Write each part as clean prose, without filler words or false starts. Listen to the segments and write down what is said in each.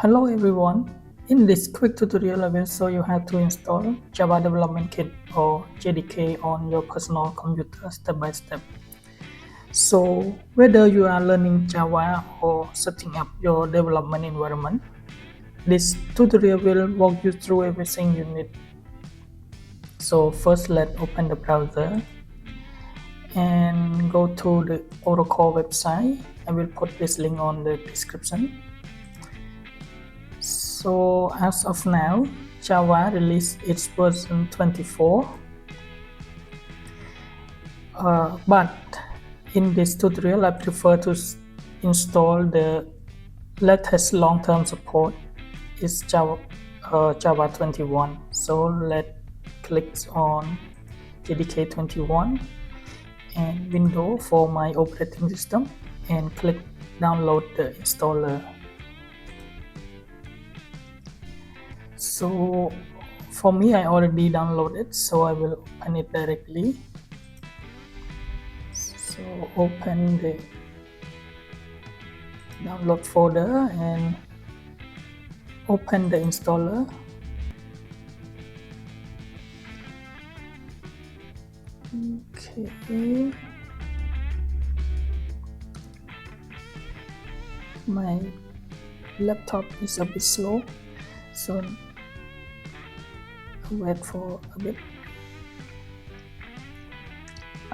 Hello everyone. In this quick tutorial I will show you how to install Java Development Kit or JDK on your personal computer step by step. So whether you are learning Java or setting up your development environment, this tutorial will walk you through everything you need. So first let's open the browser and go to the Oracle website. I will put this link on the description. So as of now, Java released its version 24, but in this tutorial I prefer to install the latest long-term support is Java 21. So let's click on JDK 21 and window for my operating system and click download the installer. So for me, I already downloaded, so I will open it directly. So open the download folder and open the installer. Okay. My laptop is a bit slow, so wait for a bit.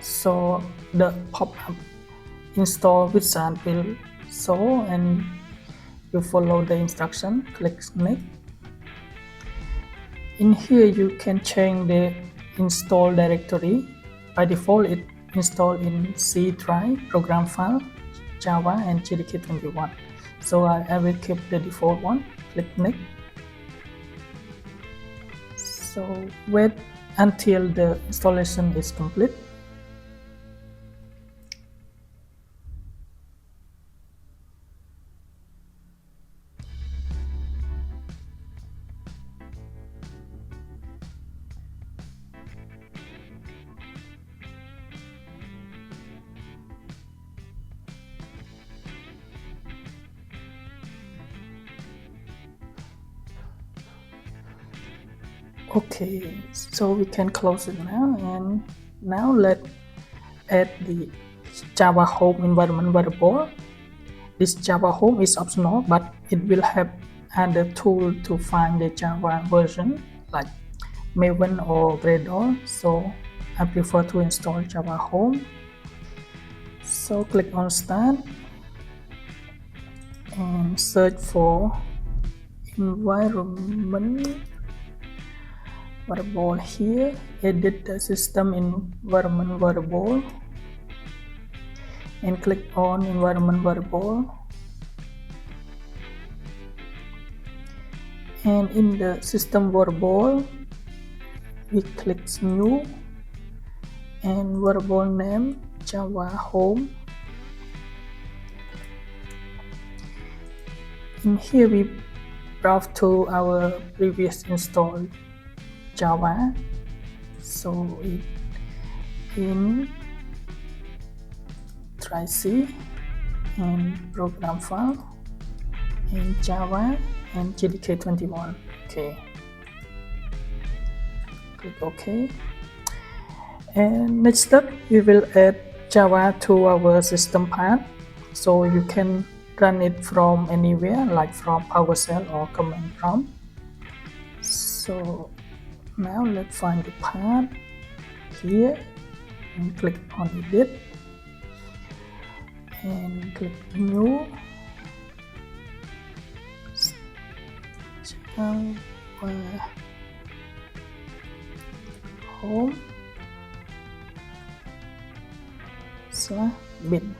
So the pop-up install wizard will show and you follow the instruction. Click next. In here you can change the install directory. By default it installed in C drive, program file, Java and JDK 21. So I will keep the default one. Click next. So wait until the installation is complete. Okay, so we can close it now, and now let's add the Java home environment variable. This Java home is optional, but it will help add a tool to find the Java version like Maven or Gradle. So I prefer to install Java home. So click on start and search for environment variable. Here edit the system environment variable and click on environment variable, and in the system variable we click new and variable name Java home. In here we browse to our previous installed Java, so in try C and program file and Java and JDK 21. Okay, click OK, and next step we will add Java to our system path, so you can run it from anywhere like from PowerShell or command prompt. So now let's find the path here and click on edit and click new Java home / bin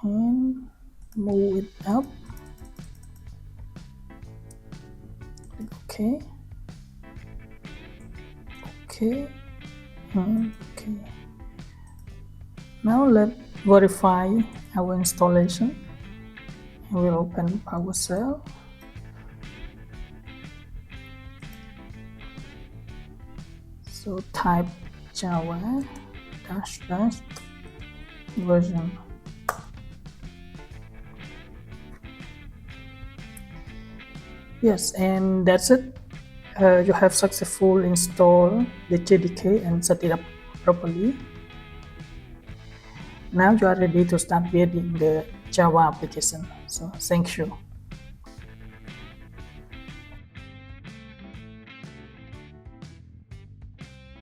and move it up. Okay, okay, okay. Now let's verify our installation. I will open PowerShell. So type Java -- version. Yes, and that's it. You have successfully installed the JDK and set it up properly. Now you are ready to start building the Java application. So thank you.